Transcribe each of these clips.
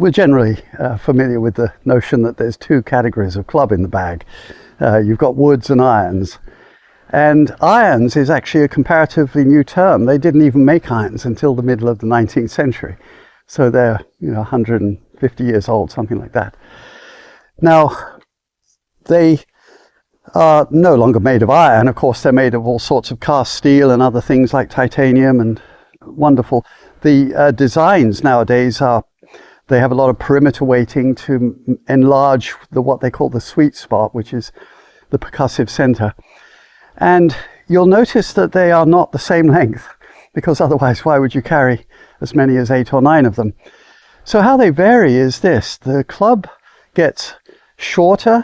we're generally familiar with the notion that there's two categories of club in the bag. You've got woods and irons. And irons is actually a comparatively new term. They didn't even make irons until the middle of the 19th century. So they're 150 years old, something like that. Now, they are no longer made of iron. Of course, they're made of all sorts of cast steel and other things like titanium, and wonderful. The designs nowadays they have a lot of perimeter weighting to enlarge what they call the sweet spot, which is the percussive center. And you'll notice that they are not the same length, because otherwise why would you carry as many as 8 or 9 of them? So how they vary is this: the club gets shorter,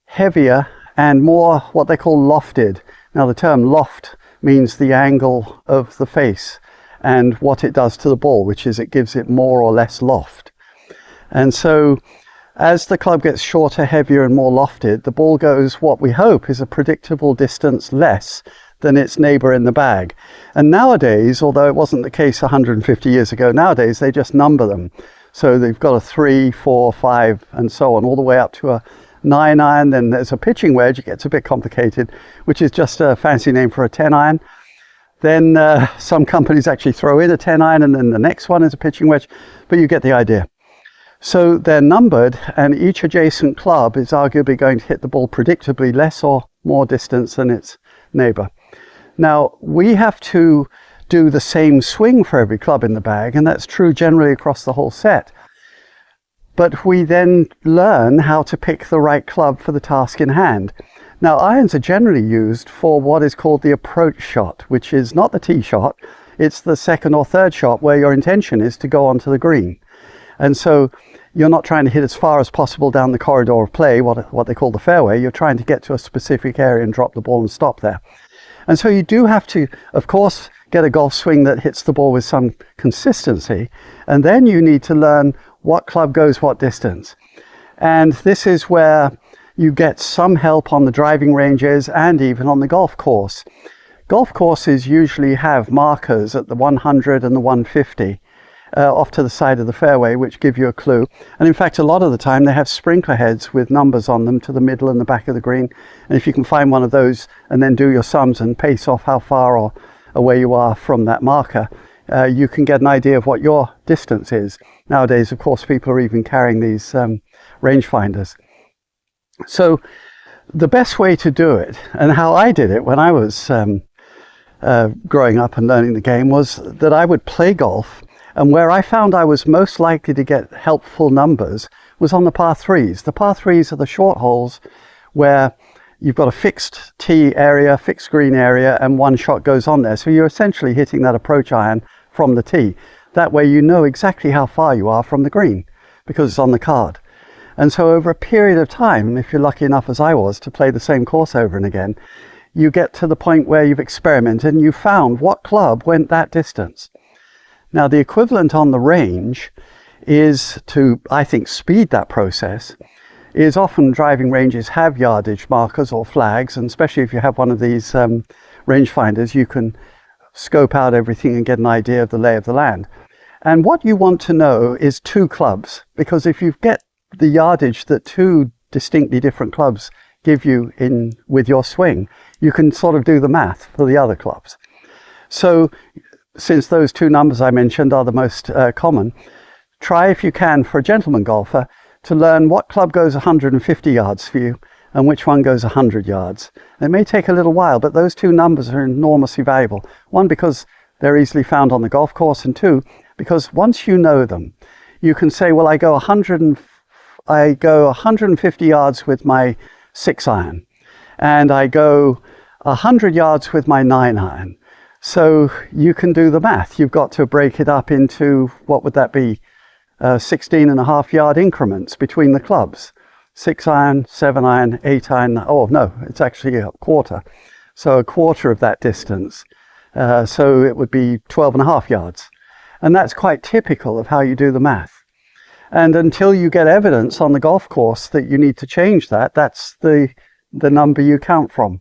heavier, and more what they call lofted. Now the term loft means the angle of the face and what it does to the ball, which is it gives it more or less loft. And so as the club gets shorter, heavier, and more lofted, the ball goes what we hope is a predictable distance less than its neighbor in the bag. And nowadays, although it wasn't the case 150 years ago, nowadays they just number them. So they've got a 3, 4, 5, and so on, all the way up to a 9 iron. Then there's a pitching wedge. It gets a bit complicated, which is just a fancy name for a 10 iron. Then some companies actually throw in a 10 iron, and then the next one is a pitching wedge, but you get the idea. So they're numbered, and each adjacent club is arguably going to hit the ball predictably less or more distance than its neighbor. Now, we have to do the same swing for every club in the bag, and that's true generally across the whole set. But we then learn how to pick the right club for the task in hand. Now, irons are generally used for what is called the approach shot, which is not the tee shot, it's the second or third shot where your intention is to go onto the green. And so you're not trying to hit as far as possible down the corridor of play, what they call the fairway. You're trying to get to a specific area and drop the ball and stop there. And so you do have to, of course, get a golf swing that hits the ball with some consistency. And then you need to learn what club goes what distance. And this is where you get some help on the driving ranges and even on the golf course. Golf courses usually have markers at the 100 and the 150 off to the side of the fairway, which give you a clue. And in fact, a lot of the time they have sprinkler heads with numbers on them to the middle and the back of the green. And if you can find one of those and then do your sums and pace off how far or away you are from that marker, you can get an idea of what your distance is. Nowadays, of course, people are even carrying these rangefinders. So the best way to do it, and how I did it when I was growing up and learning the game, was that I would play golf, and where I found I was most likely to get helpful numbers was on the par 3s. The par 3s are the short holes where you've got a fixed tee area, fixed green area, and one shot goes on there. So you're essentially hitting that approach iron from the tee. That way you know exactly how far you are from the green because it's on the card. And so over a period of time, if you're lucky enough as I was to play the same course over and again, you get to the point where you've experimented and you found what club went that distance. Now the equivalent on the range is to, I think, speed that process, is often driving ranges have yardage markers or flags, and especially if you have one of these rangefinders, you can scope out everything and get an idea of the lay of the land. And what you want to know is 2 clubs, because if you get the yardage that 2 distinctly different clubs give you in with your swing, you can sort of do the math for the other clubs. So since those 2 numbers I mentioned are the most common, try if you can for a gentleman golfer to learn what club goes 150 yards for you and which one goes 100 yards. It may take a little while, but those 2 numbers are enormously valuable. 1, because they're easily found on the golf course, and 2, because once you know them, you can say, well, I go 150 yards with my 6 iron, and I go 100 yards with my 9 iron. So you can do the math. You've got to break it up into, what would that be, 16.5 yard increments between the clubs. 6 iron, 7 iron, 8 iron. Oh no, it's actually a quarter. So a quarter of that distance. So it would be 12.5 yards. And that's quite typical of how you do the math. And until you get evidence on the golf course that you need to change that, that's the number you count from.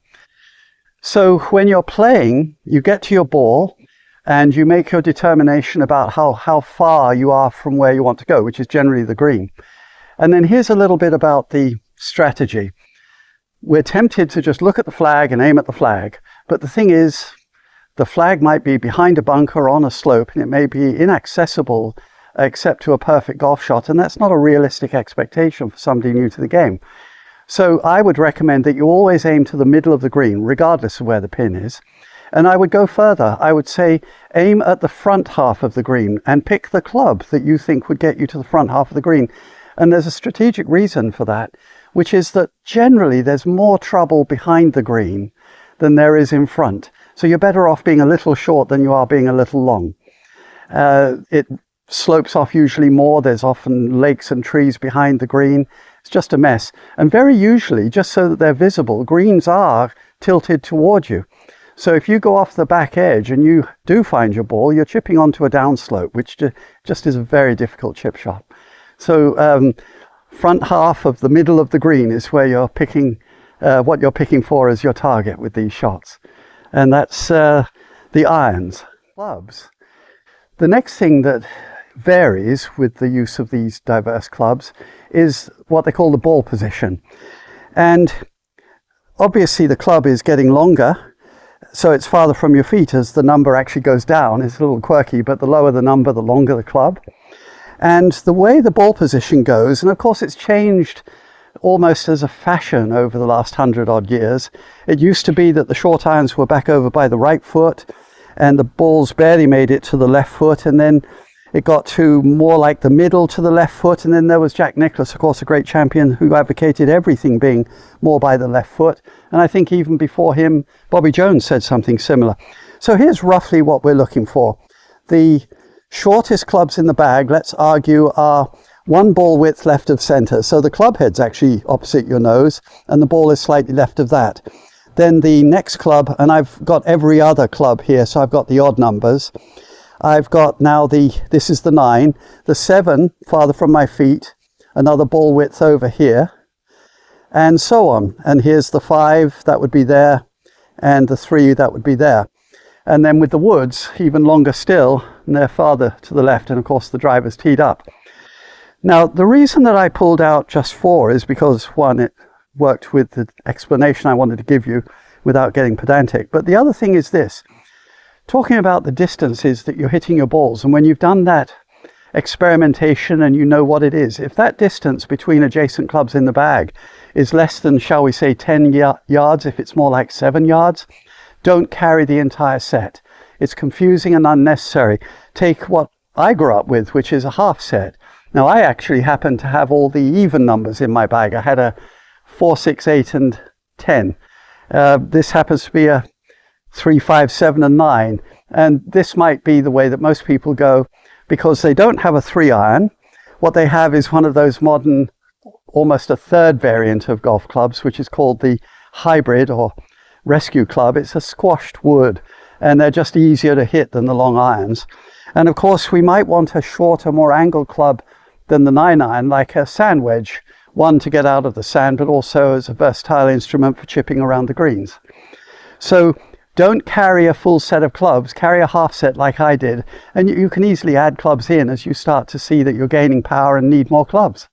So when you're playing, you get to your ball and you make your determination about how far you are from where you want to go, which is generally the green. And then here's a little bit about the strategy. We're tempted to just look at the flag and aim at the flag, but the thing is, the flag might be behind a bunker on a slope, and it may be inaccessible except to a perfect golf shot, and that's not a realistic expectation for somebody new to the game. So I would recommend that you always aim to the middle of the green, regardless of where the pin is. And I would go further. I would say aim at the front half of the green and pick the club that you think would get you to the front half of the green. And there's a strategic reason for that, which is that generally there's more trouble behind the green than there is in front. So you're better off being a little short than you are being a little long. It slopes off usually more. There's often lakes and trees behind the green. It's just a mess. And very usually, just so that they're visible, greens are tilted toward you. So if you go off the back edge and you do find your ball, you're chipping onto a downslope, which just is a very difficult chip shot. So front half of the middle of the green is where you're picking, what you're picking for as your target with these shots. And that's the irons. Clubs. The next thing that varies with the use of these diverse clubs is what they call the ball position. And obviously the club is getting longer, so it's farther from your feet as the number actually goes down. It's a little quirky, but the lower the number, the longer the club. And the way the ball position goes, and of course it's changed almost as a fashion over the last 100 odd years. It used to be that the short irons were back over by the right foot and the balls barely made it to the left foot, and then it got to more like the middle to the left foot. And then there was Jack Nicklaus, of course, a great champion who advocated everything being more by the left foot. And I think even before him, Bobby Jones said something similar. So here's roughly what we're looking for. The shortest clubs in the bag, let's argue, are one ball width left of center. So the club head's actually opposite your nose and the ball is slightly left of that. Then the next club, and I've got every other club here, so I've got the odd numbers. I've got now this is the 9, the 7 farther from my feet, another ball width over here, and so on. And here's the 5, that would be there, and the 3, that would be there. And then with the woods, even longer still, and they're farther to the left, and of course the driver's teed up. Now, the reason that I pulled out just 4 is because, one, it worked with the explanation I wanted to give you without getting pedantic. But the other thing is this. Talking about the distances that you're hitting your balls, and when you've done that experimentation and you know what it is, if that distance between adjacent clubs in the bag is less than, shall we say, 10 yards, if it's more like 7 yards, don't carry the entire set. It's confusing and unnecessary. Take what I grew up with, which is a half set. Now, I actually happen to have all the even numbers in my bag. I had a 4, 6, 8 and 10. This happens to be a 3, 5, 7 and 9, and this might be the way that most people go because they don't have a 3 iron. What they have is one of those modern, almost a third variant of golf clubs, which is called the hybrid or rescue club. It's a squashed wood and they're just easier to hit than the long irons. And of course we might want a shorter, more angled club than the 9 iron, like a sand wedge, one to get out of the sand but also as a versatile instrument for chipping around the greens. So don't carry a full set of clubs, carry a half set like I did, and you can easily add clubs in as you start to see that you're gaining power and need more clubs.